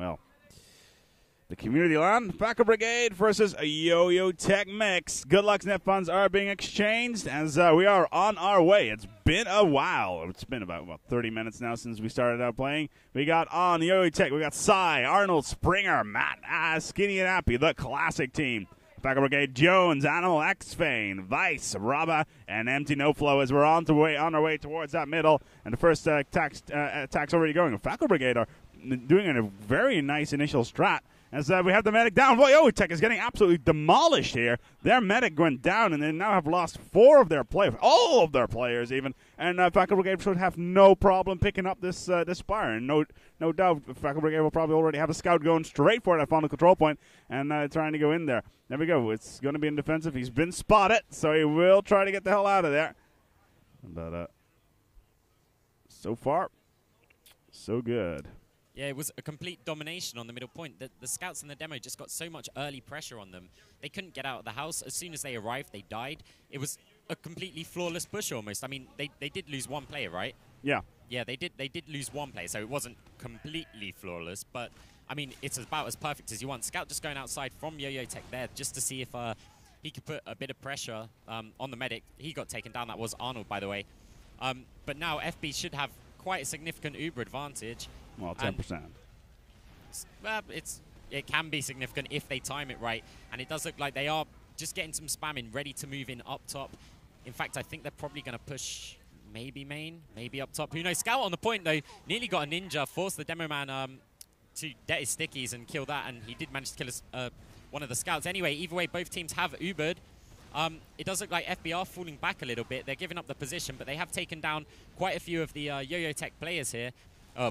well, the Community LAN, FakkelBrigade versus a YoYoTech mix. Good luck net funds are being exchanged as we are on our way. It's been a while. It's been about 30 minutes now since we started out playing. We got on YoYoTech, we got Cy, Arnold, Springer, Matt, Skinny and Appy, the classic team. FakkelBrigade, Jones, Animal, X-Fane, Vice, Rabba, and Empty No Flow as we're on our way towards that middle. And the first attack's already going. FakkelBrigade are doing a very nice initial strat. As we have the medic down. YoYoTech is getting absolutely demolished here. Their medic went down, and they now have lost all of their players even. And FakkelBrigade should have no problem picking up this Spire. And no doubt FakkelBrigade will probably already have a scout going straight for that final control point and trying to go in there. There we go. It's going to be in defensive. He's been spotted, so he will try to get the hell out of there. But so far, so good. Yeah, it was a complete domination on the middle point. The scouts in the demo just got so much early pressure on them. They couldn't get out of the house. As soon as they arrived, they died. It was a completely flawless push almost. I mean, they did lose one player, right? Yeah. Yeah, they did lose one player, so it wasn't completely flawless. But, I mean, it's about as perfect as you want. Scout just going outside from YoYoTech there just to see if he could put a bit of pressure on the medic. He got taken down. That was Arnold, by the way. But now FB should have quite a significant Uber advantage. Well, 10%. It can be significant if they time it right. And it does look like they are just getting some spamming, ready to move in up top. In fact, I think they're probably going to push maybe main, maybe up top. Who knows? Scout on the point, though. Nearly got a ninja, forced the demo man to get his stickies and kill that. And he did manage to kill one of the scouts. Anyway, either way, both teams have Ubered. It does look like FB are falling back a little bit. They're giving up the position, but they have taken down quite a few of the YoYoTech players here.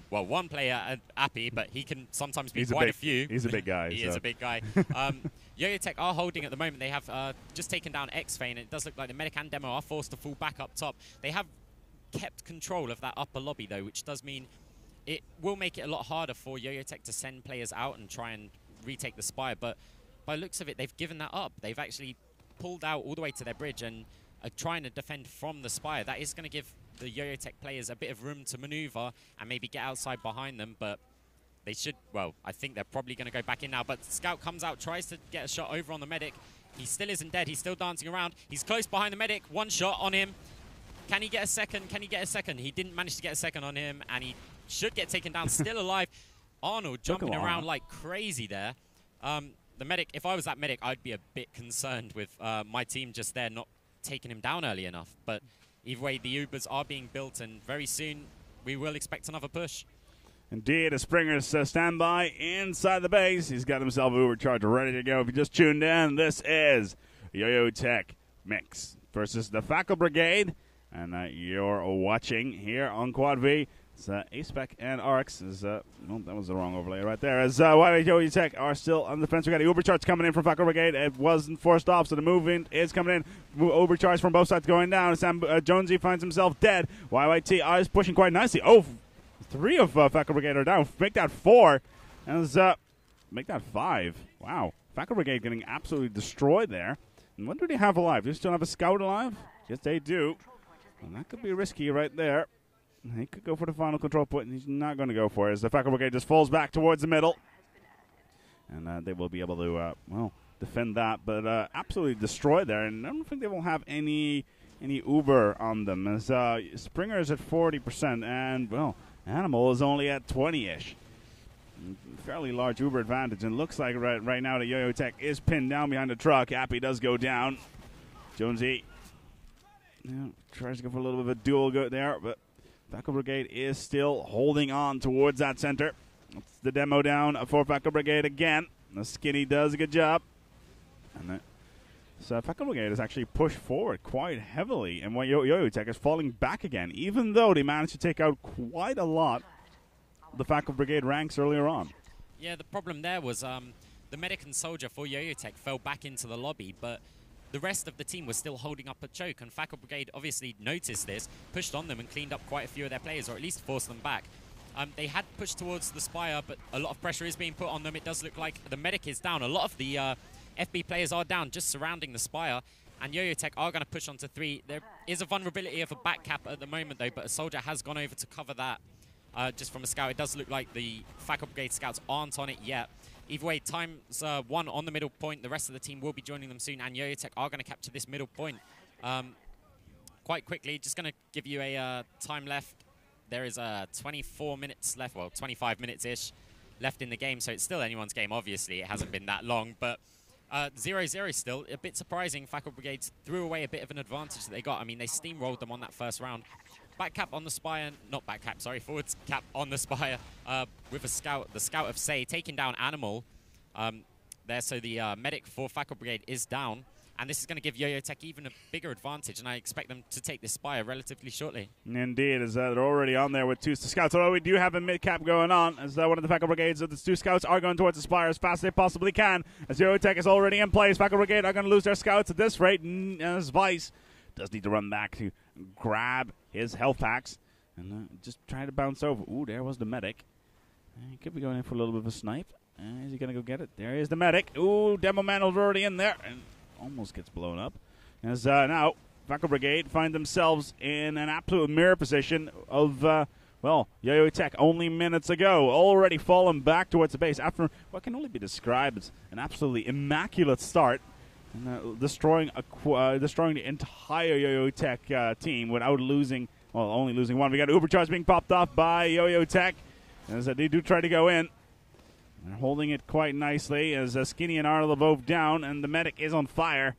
Well, one player, Appy, but he can sometimes be quite a few. He's a big guy. He is a big guy. YoYoTech are holding at the moment. They have just taken down X-Fane. It does look like the medic and demo are forced to fall back up top. They have kept control of that upper lobby, though, which does mean it will make it a lot harder for YoYoTech to send players out and try and retake the Spire. But by looks of it, they've given that up. They've actually pulled out all the way to their bridge and are trying to defend from the Spire. That is going to give the YoYoTech players a bit of room to maneuver and maybe get outside behind them, but they should, well, I think they're probably going to go back in now. But Scout comes out, tries to get a shot over on the medic. He still isn't dead. He's still dancing around. He's close behind the medic. One shot on him. Can he get a second? Can he get a second? He didn't manage to get a second on him, and he should get taken down. Still alive. Arnold jumping around like crazy there. The medic, if I was that medic, I'd be a bit concerned with my team just there not taking him down early enough. But either way, the Ubers are being built, and very soon we will expect another push. Indeed, a Springer's standby inside the base. He's got himself Uber charger ready to go. If you just tuned in, this is YoYoTech Mix versus the FakkelBrigade. And you're watching here on Quad V. It's A-Spec and RX is, well, that was the wrong overlay right there. As YoYoTech are still on the fence. We got the Ubercharge coming in from FakkelBrigade. It wasn't forced off, so the movement is coming in. Ubercharge from both sides going down. Sam Jonesy finds himself dead. YYT is pushing quite nicely. Oh, 3 of FakkelBrigade are down. Make that 4. As make that 5. Wow. FakkelBrigade getting absolutely destroyed there. And what do they have alive? Do they still have a scout alive? Yes, they do. And that could be risky right there. He could go for the final control point, and he's not going to go for it. As the FakkelBrigade just falls back towards the middle. And they will be able to, well, defend that. But absolutely destroyed there. And I don't think they will have any Uber on them. As Springer is at 40%, and, well, Animal is only at 20-ish. Fairly large Uber advantage. And looks like right now that YoYoTech is pinned down behind the truck. Appy does go down. Jonesy tries to go for a little bit of a duel go there, but FakkelBrigade is still holding on towards that center. That's the demo down for FakkelBrigade again. The Skinny does a good job. And so FakkelBrigade has actually pushed forward quite heavily, and YoYoTech is falling back again, even though they managed to take out quite a lot of the FakkelBrigade ranks earlier on. Yeah, the problem there was the medic and soldier for YoYoTech fell back into the lobby, but the rest of the team was still holding up a choke, and FakkelBrigade obviously noticed this, pushed on them and cleaned up quite a few of their players, or at least forced them back. They had pushed towards the Spire, but a lot of pressure is being put on them. It does look like the medic is down. A lot of the FB players are down, just surrounding the Spire, and YoYoTech are going to push onto 3. There is a vulnerability of a back cap at the moment, though, but a soldier has gone over to cover that. just from a scout. It does look like the FakkelBrigade scouts aren't on it yet. Either way, time's 1 on the middle point. The rest of the team will be joining them soon, and YoYoTech are going to capture this middle point quite quickly. Just going to give you a time left. There is 24 minutes left, well, 25 minutes-ish left in the game, so it's still anyone's game, obviously. It hasn't been that long, but 0-0 still. A bit surprising. FakkelBrigade threw away a bit of an advantage that they got. I mean, they steamrolled them on that first round. Back cap on the Spire, not back cap, sorry, forward cap on the Spire with a scout, the Scout of Say, taking down Animal there. So the medic for FakkelBrigade is down. And this is going to give YoYoTech even a bigger advantage, and I expect them to take this Spire relatively shortly. Indeed, as they're already on there with 2 scouts. Although we do have a mid-cap going on, as one of the FakkelBrigades of the 2 scouts are going towards the Spire as fast as they possibly can. As YoYoTech is already in place, FakkelBrigade are going to lose their scouts at this rate, as Vice does need to run back to grab his health packs and just try to bounce over. Ooh, there was the medic. He could be going in for a little bit of a snipe. Is he going to go get it? There is the medic. Ooh, Demo Man was already in there and almost gets blown up. As now FakkelBrigade find themselves in an absolute mirror position of, well, YoYoTech only minutes ago, already fallen back towards the base after what can only be described as an absolutely immaculate start. And, destroying the entire YoYoTech team without losing, well, only losing one. We got Ubercharge being popped off by YoYoTech as they do try to go in. They're holding it quite nicely as Skinny and Arnold are both down, and the medic is on fire.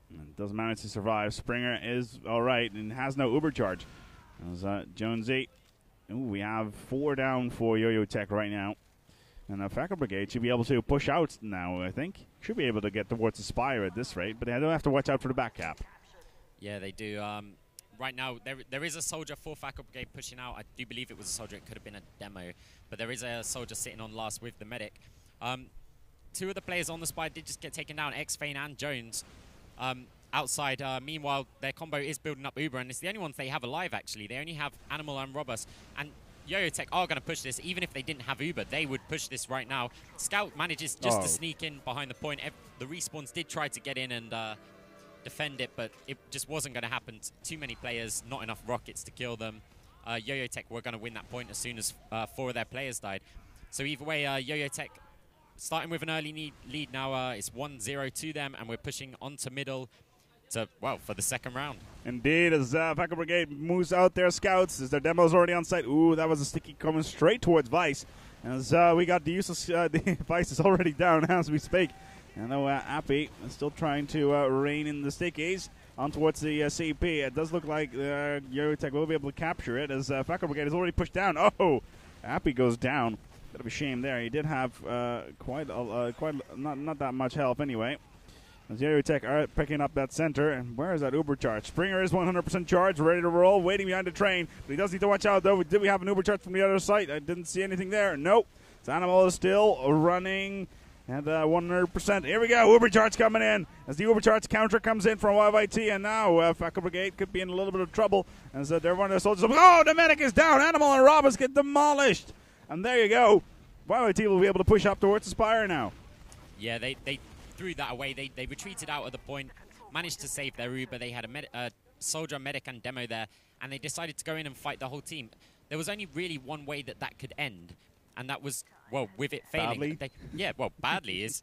And doesn't manage to survive. Springer is all right and has no Ubercharge. As Jonesy, we have 4 down for YoYoTech right now. And FakkelBrigade should be able to push out now, I think. Should be able to get towards the Spire at this rate, but they don't have to watch out for the back cap. Yeah, they do. Right now, there is a soldier for FakkelBrigade pushing out. I do believe it was a soldier. It could have been a demo. But there is a soldier sitting on last with the medic. 2 of the players on the Spire did just get taken down, X-Fane and Jones. Outside, meanwhile, their combo is building up Uber, and it's the only ones they have alive, actually. They only have Animal and Robust. And YoYoTech are going to push this. Even if they didn't have Uber, they would push this right now. Scout manages just to sneak in behind the point. The respawns did try to get in and defend it, but it just wasn't going to happen. Too many players, not enough rockets to kill them. YoYoTech were going to win that point as soon as 4 of their players died. So either way, YoYoTech starting with an early lead now. It's 1-0 to them, and we're pushing onto middle to, well, for the second round. Indeed, as FakkelBrigade moves out their scouts, as their demo's already on site. Ooh, that was a sticky coming straight towards Vice. As we got the useless, the Vice is already down as we speak. And though Appy is still trying to rein in the stickies on towards the CP, it does look like YoYoTech will be able to capture it as FakkelBrigade is already pushed down. Oh, Appy goes down. Bit of a shame there. He did have quite not that much health anyway. As YoYoTech are picking up that center, and where is that Ubercharge? Springer is 100% charged, ready to roll, waiting behind the train. But he does need to watch out, though. Did we have an Ubercharge from the other side? I didn't see anything there. Nope. This Animal is still running at 100%. Here we go. Ubercharge coming in. As the Ubercharge counter comes in from YYT, and now FakkelBrigade could be in a little bit of trouble. As they're one of their soldiers. Oh, the medic is down. Animal and Robbins get demolished. And there you go. YYT will be able to push up towards the Spire now. Yeah, they threw that away. They retreated out of the point, managed to save their Uber. They had a soldier, medic, and demo there, and they decided to go in and fight the whole team. There was only really one way that could end, and that was, well, with it failing. Badly is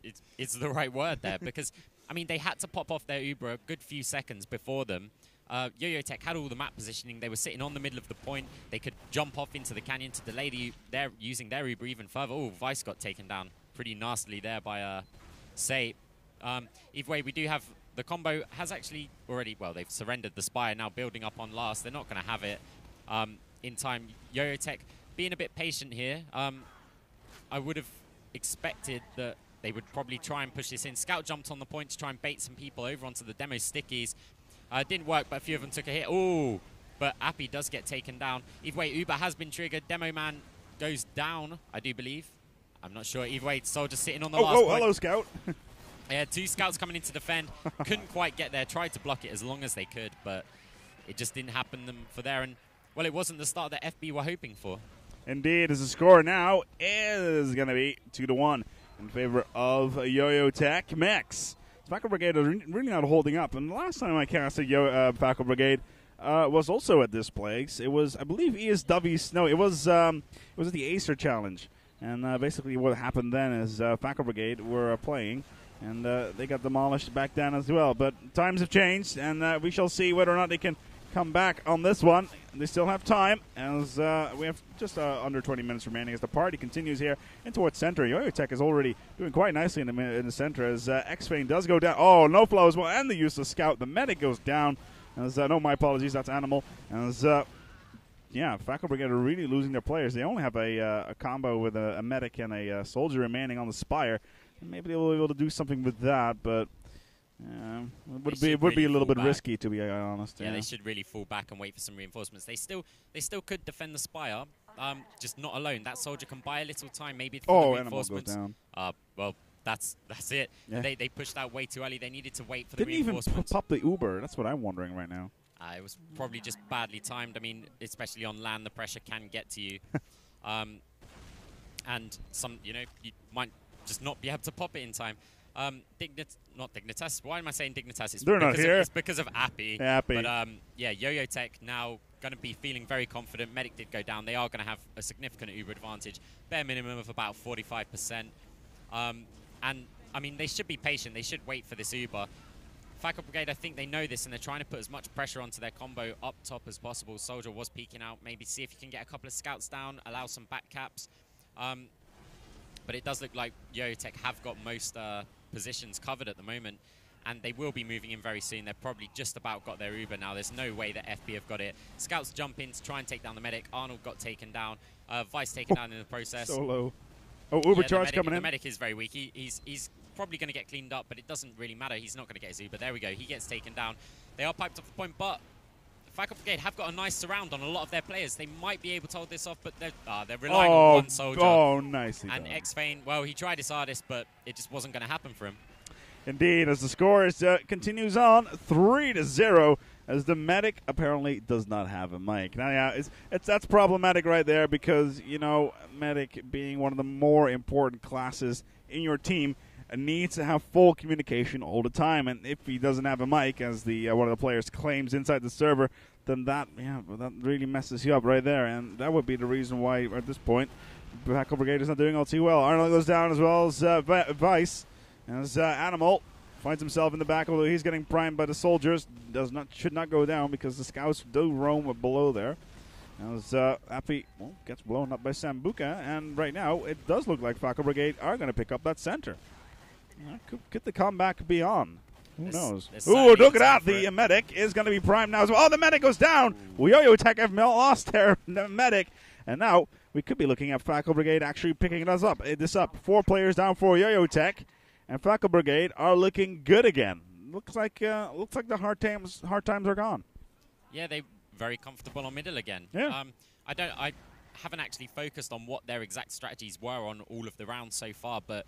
the right word there, because, I mean, they had to pop off their Uber a good few seconds before them. YoYoTech had all the map positioning. They were sitting on the middle of the point. They could jump off into the canyon to delay using their Uber even further. Oh, Vice got taken down pretty nastily there by Say. Either way, we do have the combo has actually already, well, they've surrendered the Spire, now building up on last. They're not going to have it in time. YoYoTech being a bit patient here. I would have expected that they would probably try and push this in. Scout jumped on the point to try and bait some people over onto the demo stickies. Didn't work, but a few of them took a hit. Ooh, but Appy does get taken down. Either way, Uber has been triggered. Demo Man goes down, I do believe. I'm not sure. Either way, Soldier sitting on the last point. Hello, Scout. Yeah, 2 scouts coming in to defend. Couldn't quite get there. Tried to block it as long as they could, but it just didn't happen for there. And, well, it wasn't the start that FB were hoping for. Indeed, as the score now is going to be 2-1 in favor of YoYoTech. Mix. FakkelBrigade is really not holding up. And the last time I casted FakkelBrigade, was also at this place. It was, I believe, ESW's. No, it was at the Acer Challenge. And basically what happened then is FakkelBrigade were playing, and they got demolished back then as well. But times have changed, and we shall see whether or not they can come back on this one. They still have time, as we have just under 20 minutes remaining as the party continues here in towards center. YoYoTech is already doing quite nicely in the center as X-Fane does go down. Oh, no flow as well, and the useless scout. The medic goes down. As no, my apologies, that's Animal. As yeah, FakkelBrigade are really losing their players. They only have a combo with a medic and a soldier remaining on the Spire. And maybe they will be able to do something with that, but it would be a little bit risky, to be honest. Yeah, they should really fall back and wait for some reinforcements. They still could defend the Spire, just not alone. That soldier can buy a little time, maybe for the reinforcements. Animal goes down. Well, that's it. Yeah. They pushed out way too early. They needed to wait for the Didn't reinforcements. Even pop the Uber. That's what I'm wondering right now. It was probably just badly timed. I mean, especially on land, the pressure can get to you. And you might just not be able to pop it in time. Not Dignitas. Why am I saying Dignitas? They're not here. It's because of Appy. Appy. But yeah, YoYoTech now going to be feeling very confident. Medic did go down. They are going to have a significant Uber advantage. Bare minimum of about 45%. And I mean, they should be patient. They should wait for this Uber. FakkelBrigade, I think they know this, and they're trying to put as much pressure onto their combo up top as possible. Soldier was peeking out. Maybe see if you can get a couple of scouts down, allow some back caps. But it does look like YoYoTech have got most positions covered at the moment, and they will be moving in very soon. They've probably just about got their Uber now. There's no way that FB have got it. Scouts jump in to try and take down the medic. Arnold got taken down. Vice taken down in the process. So low. Oh, Uber charge coming in. The medic is very weak. He's probably going to get cleaned up, but it doesn't really matter. He's not going to get his Uber. There we go. He gets taken down. They are piped off the point, but FakkelBrigade have got a nice surround on a lot of their players. They might be able to hold this off, but they're relying on one soldier. Oh, nicely And done. X-Fane, well, he tried his hardest, but it just wasn't going to happen for him. Indeed, as the score is, continues on 3-0, as the medic apparently does not have a mic. Now, yeah, that's problematic right there because, medic being one of the more important classes in your team needs to have full communication all the time, and if he doesn't have a mic, as the one of the players claims inside the server, then that really messes you up right there, and that would be the reason why at this point FakkelBrigade is not doing all too well. Arnold goes down as well as Vice, as Animal finds himself in the back, although he's getting primed by the soldiers. Should not go down because the scouts do roam below there. As Appy gets blown up by Sambuca, and right now it does look like FakkelBrigade are going to pick up that center. Could the comeback be on? Who knows? Ooh, look at that. The medic is going to be primed now as well. Oh, the medic goes down. YoYoTech have lost their medic. And now we could be looking at FakkelBrigade actually picking this up. 4 players down for YoYoTech. And FakkelBrigade are looking good again. Looks like the hard times are gone. Yeah, they very comfortable on middle again. Yeah. I haven't actually focused on what their exact strategies were on all of the rounds so far, but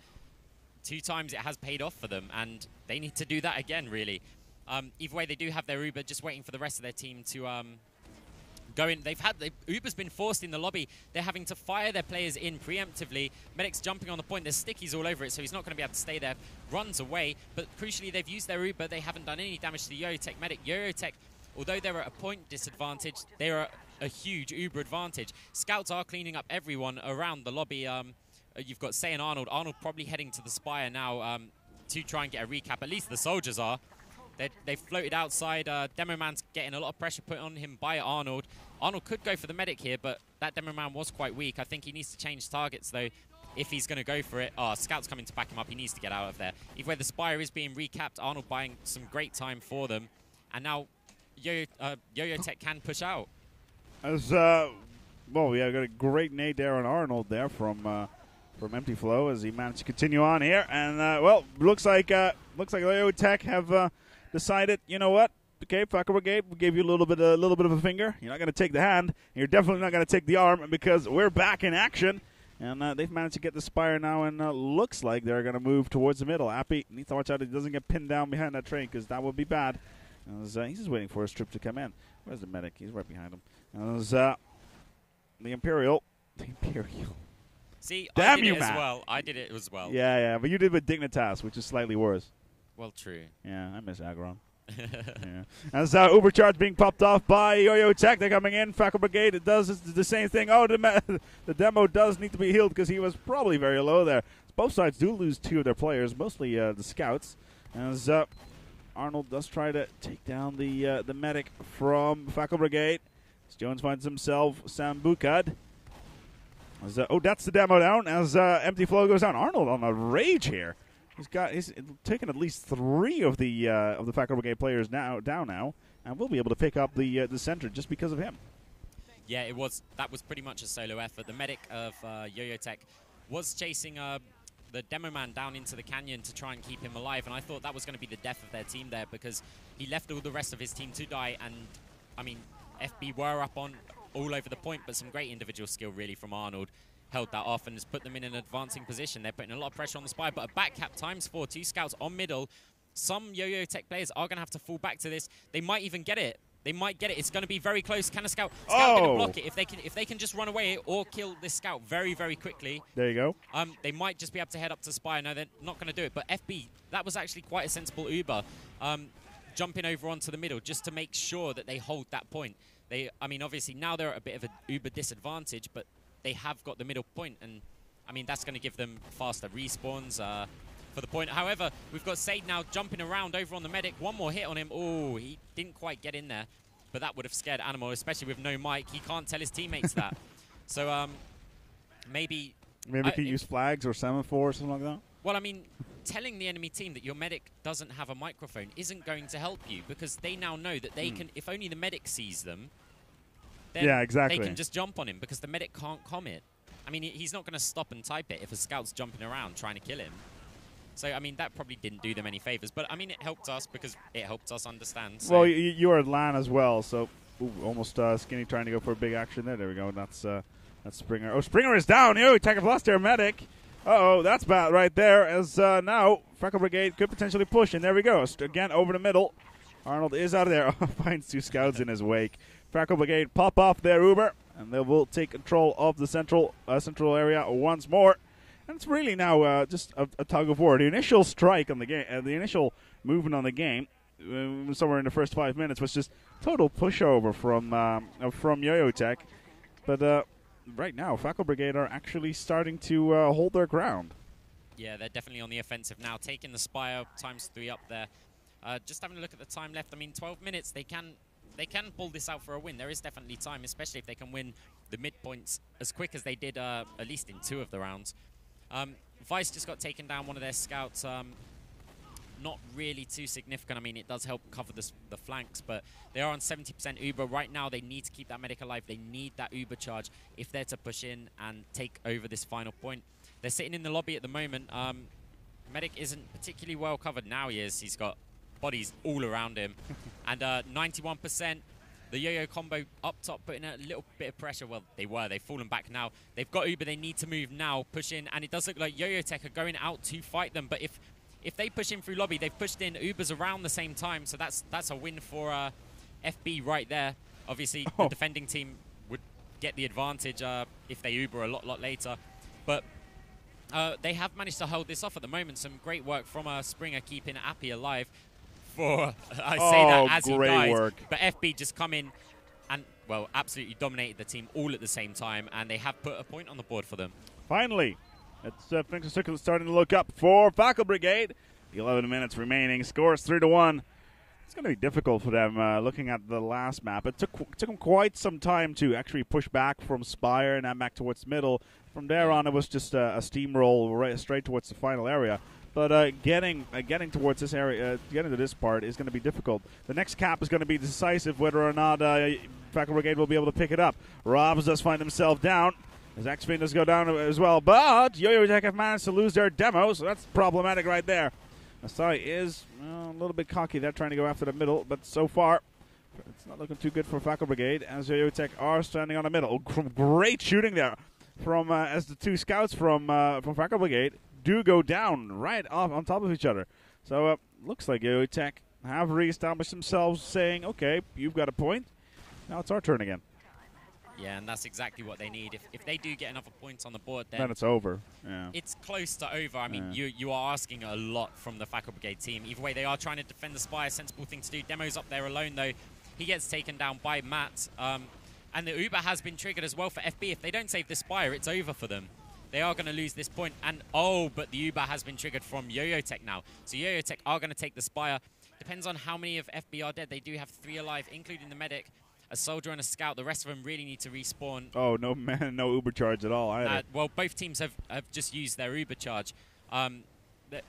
2 times it has paid off for them, and they need to do that again, really. Either way, they do have their Uber, just waiting for the rest of their team to go in. Uber's been forced in the lobby. They're having to fire their players in preemptively. Medic's jumping on the point. There's stickies all over it, so he's not going to be able to stay there. Runs away, but crucially, they've used their Uber. They haven't done any damage to the YoYoTech medic. YoYoTech, although they're at a point disadvantage, they're at a huge Uber advantage. Scouts are cleaning up everyone around the lobby. You've got Say and Arnold. Arnold probably heading to the Spire now to try and get a recap. At least the soldiers are. They've floated outside. Demo Man's getting a lot of pressure put on him by Arnold. Arnold could go for the medic here, but that Demo Man was quite weak. I think he needs to change targets, though, if he's going to go for it. Oh, Scout's coming to back him up. He needs to get out of there. Either way, the Spire is being recapped. Arnold buying some great time for them. And now YoYoTech can push out. As well, we got a great nade there on Arnold there from Empty Flow as he managed to continue on here, and well, looks like YoYoTech have decided, you know what? Okay, FakkelBrigade, we gave you a little bit of a finger. You're not going to take the hand. And you're definitely not going to take the arm because we're back in action, and they've managed to get the Spire now, and looks like they're going to move towards the middle. Appy needs to watch out he doesn't get pinned down behind that train because that would be bad. As, he's just waiting for his trip to come in. Where's the medic? He's right behind him. As, the Imperial. See, damn I did you, it Matt. as well. I did it as well. Yeah, but you did with Dignitas, which is slightly worse. Well, true. Yeah, I miss Agron. Yeah. As Ubercharge being popped off by YoYoTech, they're coming in. FakkelBrigade, it does the same thing. Oh, the demo does need to be healed because he was probably very low there. Both sides do lose 2 of their players, mostly the scouts. As Arnold does try to take down the medic from FakkelBrigade. As Jones finds himself Sam Bukad. As, oh, that's the demo down. As Empty Flow goes down, Arnold on a rage here. He's taken at least 3 of the FakkelBrigade players down now, and will be able to pick up the center just because of him. Yeah, that was pretty much a solo effort. The medic of YoYoTech was chasing the demo man down into the canyon to try and keep him alive, and I thought that was going to be the death of their team there because he left all the rest of his team to die, and I mean, FB were up on all over the point, but some great individual skill really from Arnold held that off and has put them in an advancing position. They're putting a lot of pressure on the spy, but a back cap ×4, 2 scouts on middle. Some YoYoTech players are going to have to fall back to this. They might even get it. They might get it. It's going to be very close. Can a scout going to block it? If they can just run away or kill this scout very, very quickly. There you go. They might just be able to head up to spy. No, they're not going to do it. But FB, that was actually quite a sensible Uber, jumping over onto the middle just to make sure that they hold that point. I mean, obviously now they're at a bit of an Uber disadvantage, but they have got the middle point, and I mean that's going to give them faster respawns for the point. However, we've got Sade now jumping around over on the medic. One more hit on him. Oh, he didn't quite get in there, but that would have scared Animal, especially with no mic. He can't tell his teammates that. So maybe we could use flags or semaphore or something like that. Well, I mean, telling the enemy team that your medic doesn't have a microphone isn't going to help you because they now know that they can, if only the medic sees them, then they can just jump on him because the medic can't comment. I mean, he's not going to stop and type it if a scout's jumping around trying to kill him. So, I mean, that probably didn't do them any favors. But, I mean, it helped us because it helped us understand. So. Well, you are at LAN as well, so almost Skinny trying to go for a big action there. There we go. That's Springer. Oh, Springer is down. Tech have lost their medic. Uh-oh, that's bad right there. As now, FakkelBrigade could potentially push. And there we go. Again, over the middle. Arnold is out of there. Finds 2 scouts in his wake. FakkelBrigade pop off their Uber, and they will take control of the central area once more. And it's really now just a tug of war. The initial strike on the game, the initial movement on the game, somewhere in the first 5 minutes, was just total pushover from YoYoTech. But right now, FakkelBrigade are actually starting to hold their ground. Yeah, they're definitely on the offensive now, taking the Spire ×3 up there. Just having a look at the time left. I mean, 12 minutes. They can pull this out for a win. There is definitely time, especially if they can win the midpoints as quick as they did, at least in 2 of the rounds. Vice just got taken down, one of their scouts. Not really too significant. I mean, it does help cover the flanks, but they are on 70% Uber. Right now, they need to keep that medic alive. They need that Uber charge if they're to push in and take over this final point. They're sitting in the lobby at the moment. Medic isn't particularly well covered. Now he is. He's got bodies all around him. And 91%. The Yo-Yo combo up top putting a little bit of pressure. Well, they've fallen back now. They've got Uber, they need to move now, push in, and it does look like YoYoTech are going out to fight them. But if they push in through lobby, they've pushed in Ubers around the same time, so that's a win for FB right there. Obviously, the defending team would get the advantage if they Uber a lot later. But they have managed to hold this off at the moment. Some great work from Springer keeping Appy alive. I say that as he died, but FB just come in and, well, absolutely dominated the team all at the same time, and they have put a point on the board for them. Finally, things are starting to look up for FakkelBrigade. 11 minutes remaining, scores 3-1. It's going to be difficult for them looking at the last map. It took them quite some time to actually push back from Spire and then back towards middle. From there on, it was just a steamroll right straight towards the final area. But getting towards this area, getting to this part is going to be difficult. The next cap is going to be decisive whether or not FakkelBrigade will be able to pick it up. Robs does find himself down. His X-Fin does go down as well. But YoYoTech have managed to lose their demo, so that's problematic right there. Asai is a little bit cocky there, trying to go after the middle. But so far, it's not looking too good for FakkelBrigade, as YoYoTech are standing on the middle. Great shooting there from as the 2 scouts from FakkelBrigade do go down right off on top of each other. So looks like YoYoTech have reestablished themselves, saying, okay, you've got a point. Now it's our turn again. Yeah, and that's exactly what they need. If they do get another point on the board, then it's over. Yeah. It's close to over. I mean, you are asking a lot from the FakkelBrigade team. Either way, they are trying to defend the Spire. Sensible thing to do. Demo's up there alone, though. He gets taken down by Matt. And the Uber has been triggered as well for FB. If they don't save the Spire, it's over for them. They are going to lose this point. And, but the Uber has been triggered from YoYoTech now. So YoYoTech are going to take the Spire. Depends on how many of FB are dead. They do have 3 alive, including the medic, a soldier, and a scout. The rest of them really need to respawn. Oh, no, man, no Uber charge at all either. Well, both teams have just used their Uber charge.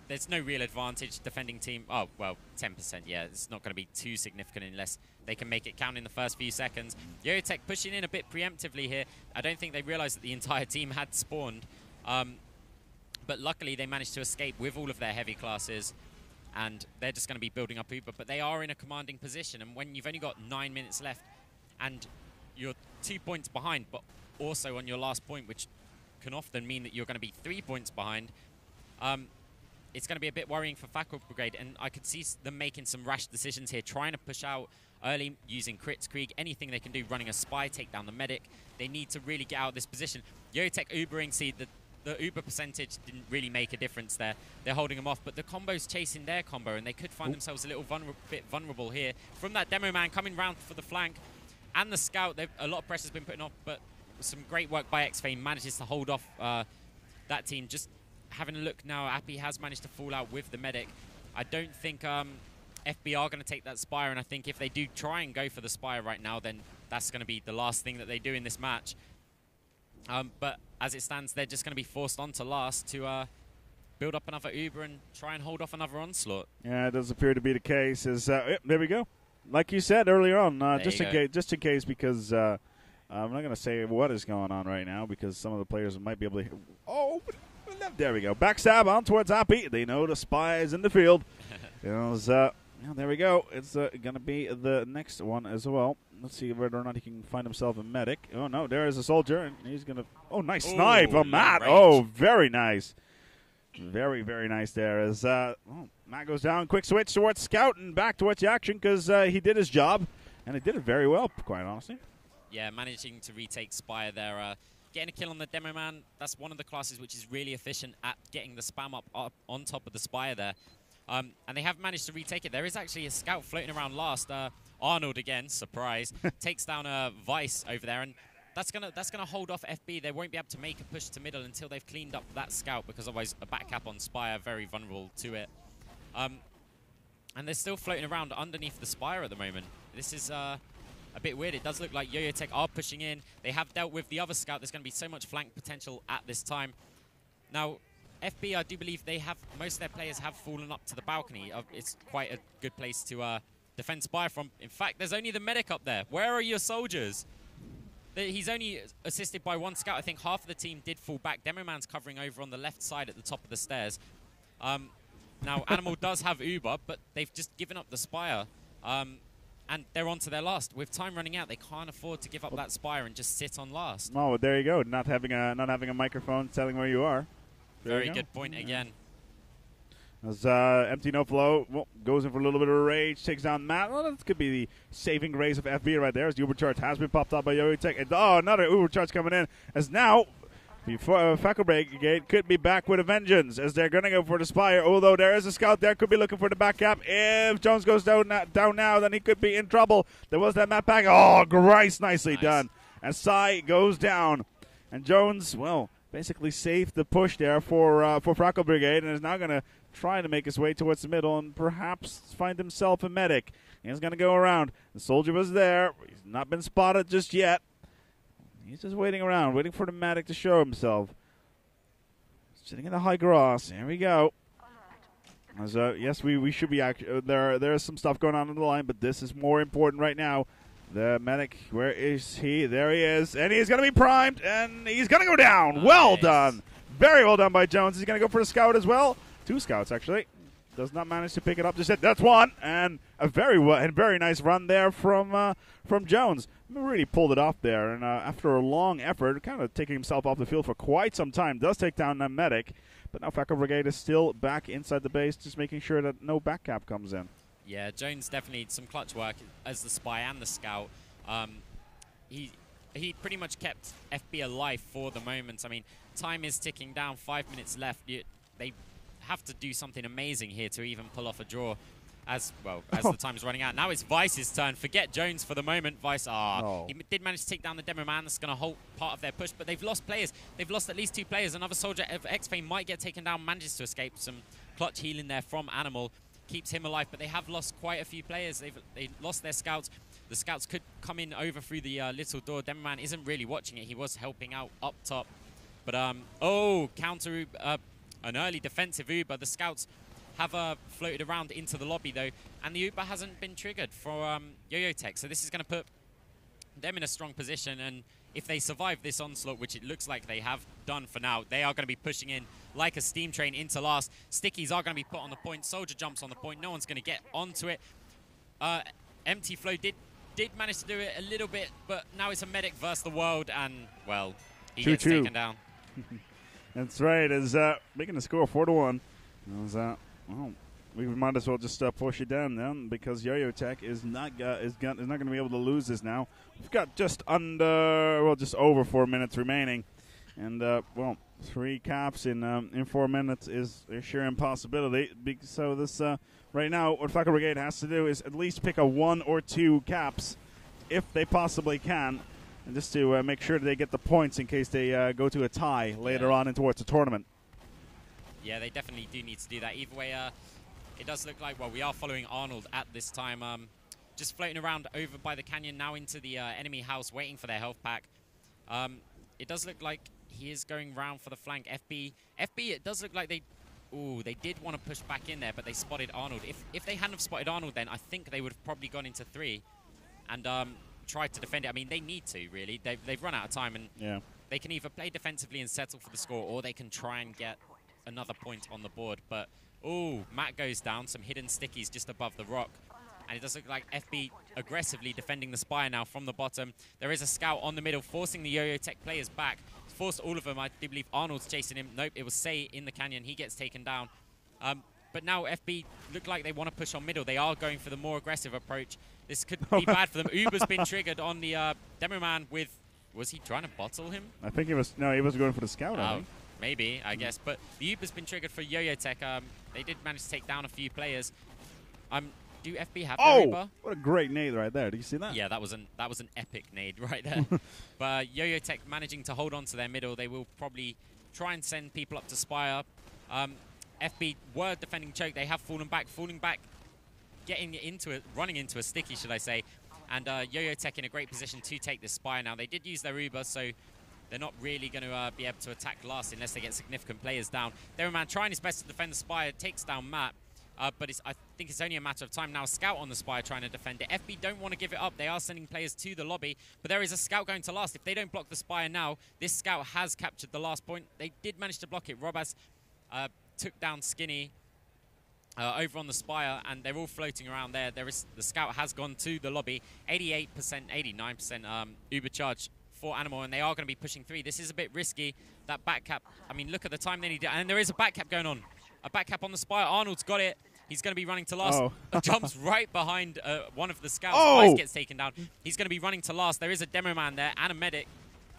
There's no real advantage defending team. Oh, well, 10%, yeah. It's not going to be too significant unless they can make it count in the first few seconds. YoYoTech pushing in a bit preemptively here. I don't think they realized that the entire team had spawned. But luckily, they managed to escape with all of their heavy classes. And they're just going to be building up Uber. But they are in a commanding position. And when you've only got 9 minutes left and you're 2 points behind, but also on your last point, which can often mean that you're going to be 3 points behind, it's going to be a bit worrying for FakkelBrigade, and I could see them making some rash decisions here, trying to push out early, using crits, Krieg, anything they can do, running a spy, take down the medic. They need to really get out of this position. YoYoTech Ubering, see, the Uber percentage didn't really make a difference there. They're holding them off, but the combo's chasing their combo, and they could find themselves a little bit vulnerable here. From that demo man coming round for the flank, and the scout, a lot of pressure's been put off, but some great work by X-Fame manages to hold off that team. Just having a look now, Appy has managed to fall out with the medic. I don't think FB are going to take that Spire, and I think if they do try and go for the Spire right now, then that's going to be the last thing that they do in this match. But as it stands, they're just going to be forced on to last to build up another Uber and try and hold off another onslaught. Yeah, it does appear to be the case. There we go. Like you said earlier on, just in case, because I'm not going to say what is going on right now because some of the players might be able to. Oh, there we go. Backstab on towards Appy. They know the spy is in the field. There we go. It's going to be the next one as well. Let's see whether or not he can find himself a medic. Oh, no, there is a soldier, and he's going to... Oh, nice snipe on Matt. Oh, very nice. Very, very nice there. As Matt goes down, quick switch towards Scout and back towards the action because he did his job, and he did it very well, quite honestly. Yeah, managing to retake Spire there. Getting a kill on the Demo Man, that's one of the classes which is really efficient at getting the spam up on top of the Spire there. And they have managed to retake it. There is actually a scout floating around last. Arnold again, surprise, takes down a Vice over there, and that's gonna hold off FB. They won't be able to make a push to middle until they've cleaned up that scout, because otherwise a back cap on Spire, very vulnerable to it. And they're still floating around underneath the Spire at the moment. This is a bit weird. It does look like YoYoTech are pushing in. They have dealt with the other scout. There's going to be so much flank potential at this time. Now, FB, I do believe they have, most of their players have fallen up to the balcony. It's quite a good place to defend Spire from. In fact, there's only the medic up there. Where are your soldiers? He's only assisted by one scout. I think half of the team did fall back. Demo Man's covering over on the left side at the top of the stairs. Now, Animal does have Uber, but they've just given up the Spire. And they're on to their last. With time running out, they can't afford to give up that Spire and just sit on last. Oh, well, there you go. Not having a microphone telling where you are. Very good point again. As empty no flow, well, goes in for a little bit of a rage, takes down Matt. Well, that could be the saving grace of FB right there, as the Uber charge has been popped up by YoYoTech. And, another Uber charge coming in, as now FakkelBrigade could be back with a vengeance, as they're going to go for the Spire, although there is a scout there, could be looking for the back cap. If Jones goes down now, then he could be in trouble. There was that map pack. Oh, Grice, nicely done. And Sai goes down. And Jones, well, basically saved the push there for FakkelBrigade, and is now going to try to make his way towards the middle and perhaps find himself a medic. He's going to go around. The soldier was there. He's not been spotted just yet. He's just waiting around, waiting for the medic to show himself. Sitting in the high grass. Here we go. As, yes, we should be there is some stuff going on the line, but this is more important right now. The medic, where is he? There he is. And he's going to be primed, and he's going to go down. Nice. Well done. Very well done by Jones. He's going to go for the scout as well. 2 scouts, actually. Does not manage to pick it up. Just said, that's one. And a very nice run there from Jones. Really pulled it off there. And after a long effort, kind of taking himself off the field for quite some time, does take down the medic. But now FakkelBrigade is still back inside the base, just making sure that no back cap comes in. Yeah, Jones definitely some clutch work as the spy and the scout. He he pretty much kept FB alive for the moment. I mean, time is ticking down, 5 minutes left. They have to do something amazing here to even pull off a draw. As well as the time's running out. Now it's Vice's turn. Forget Jones for the moment. Vice, he did manage to take down the Demo Man. That's going to halt part of their push, but they've lost players. They've lost at least 2 players. Another soldier of X-Fame might get taken down, manages to escape. Some clutch healing there from Animal. Keeps him alive, but they have lost quite a few players. They lost their scouts. The scouts could come in over through the little door. Demo Man isn't really watching it. He was helping out up top. But, counter an early defensive Uber. The scouts have floated around into the lobby, though, and the Uber hasn't been triggered for YoYoTech. So this is going to put them in a strong position, and if they survive this onslaught, which it looks like they have done for now, they are going to be pushing in like a steam train into last. Stickies are going to be put on the point. Soldier jumps on the point. No one's going to get onto it. Empty Flow did manage to do it a little bit, but now it's a medic versus the world, and, well, he gets taken down. That's right. Is making the score 4-1. Well, we might as well just push it down then, because YoYoTech is not going to be able to lose this now. We've got just over 4 minutes remaining, and 3 caps in 4 minutes is a sheer impossibility. So this right now, what FakkelBrigade has to do is at least pick a 1 or 2 caps, if they possibly can, and just to make sure that they get the points in case they go to a tie later on in towards the tournament. Yeah, they definitely do need to do that. Either way, it does look like, well, we are following Arnold at this time. Just floating around over by the canyon now into the enemy house, waiting for their health pack. It does look like he is going round for the flank. FB, it does look like they did want to push back in there, but they spotted Arnold. If they hadn't have spotted Arnold, then I think they would have probably gone into 3 and tried to defend it. I mean, they need to, really. They've run out of time, and they can either play defensively and settle for the score, or they can try and get another point on the board. But Matt goes down, some hidden stickies just above the rock, and it does look like FB aggressively defending the spire now from the bottom. There is a scout on the middle forcing the YoYoTech players back. Forced all of them. I do believe Arnold's chasing him. Nope, it was Say in the canyon. He gets taken down. But now FB look like they want to push on middle. They are going for the more aggressive approach. This could be bad for them. Uber's been triggered on the Demo Man with, was he trying to bottle him? I think he was going for the scout, I think. Maybe, I guess. But the Uber's been triggered for YoYoTech. They did manage to take down a few players. Do FB have their Uber? What a great nade right there. Did you see that? Yeah, that was an epic nade right there. But YoYoTech managing to hold on to their middle. They will probably try and send people up to Spire. FB were defending choke. They have fallen back, getting into it, running into a sticky, should I say. And YoYoTech in a great position to take this Spire now. They did use their Uber, so they're not really going to be able to attack last unless they get significant players down. Demoman trying his best to defend the Spire, takes down Matt. But I think it's only a matter of time now. Scout on the Spire trying to defend it. FB don't want to give it up. They are sending players to the lobby, but there is a Scout going to last. If they don't block the Spire now, this Scout has captured the last point. They did manage to block it. Robas took down Skinny over on the Spire, and they're all floating around there. The Scout has gone to the lobby. 88%, 89% Uber charge for Animal, and they are going to be pushing 3. This is a bit risky. That back cap, I mean, look at the time they need, and there is a back cap going on. A back cap on the Spire. Arnold's got it. He's going to be running to last. Jumps right behind one of the scouts. Vice gets taken down. He's going to be running to last. There is a Demo Man there and a medic.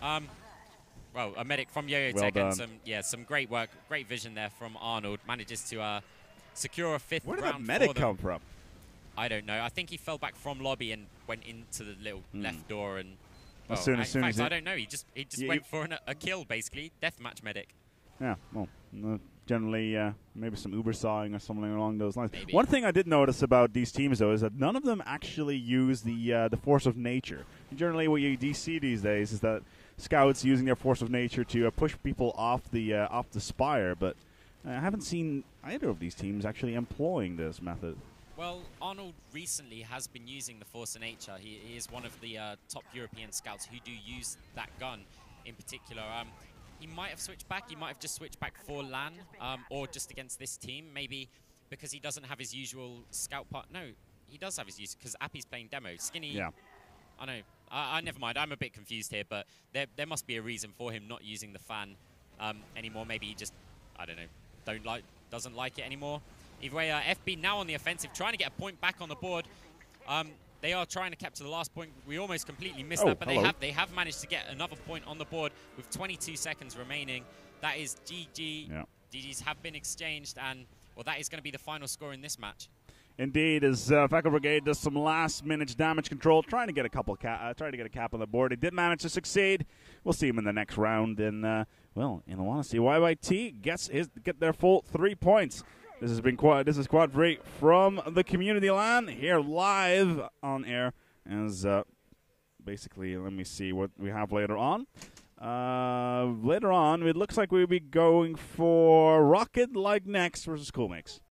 Well, a medic from YoYoTech, and some great work, great vision there from Arnold. Manages to secure a 5th round. Where did that medic come from? I don't know. I think he fell back from lobby and went into the little left door. And well, as soon as I don't know. He just went for a kill, basically. Deathmatch medic. Yeah, well, generally maybe some Uber sawing or something along those lines. Maybe. One thing I did notice about these teams, though, is that none of them actually use the force of nature. Generally, what you see these days is that scouts using their force of nature to push people off the Spire, but I haven't seen either of these teams actually employing this method. Well, Arnold recently has been using the force of nature. He is one of the top European scouts who do use that gun in particular. He might have switched back. He might have just switched back for LAN or just against this team. Maybe because he doesn't have his usual scout part. No, he does have his usual because Appy's playing demo. Skinny. Yeah. I know. I never mind. I'm a bit confused here, but there must be a reason for him not using the fan anymore. Maybe he just, I don't know, doesn't like it anymore. Either way, FB now on the offensive, trying to get a point back on the board. They are trying to capture the last point. We almost completely missed Oh, that, but hello. they have managed to get another point on the board with 22 seconds remaining. That is GG. Yeah. GGs have been exchanged, and well, that is going to be the final score in this match. Indeed, as FakkelBrigade does some last-minute damage control, trying to get a cap on the board. He did manage to succeed. We'll see him in the next round, and well, in all honesty, YYT get their full 3 points. This is Quad Free from the Community LAN here live on air. As basically, let me see what we have later on. Later on, it looks like we'll be going for Rocket Like Next versus CoolMix.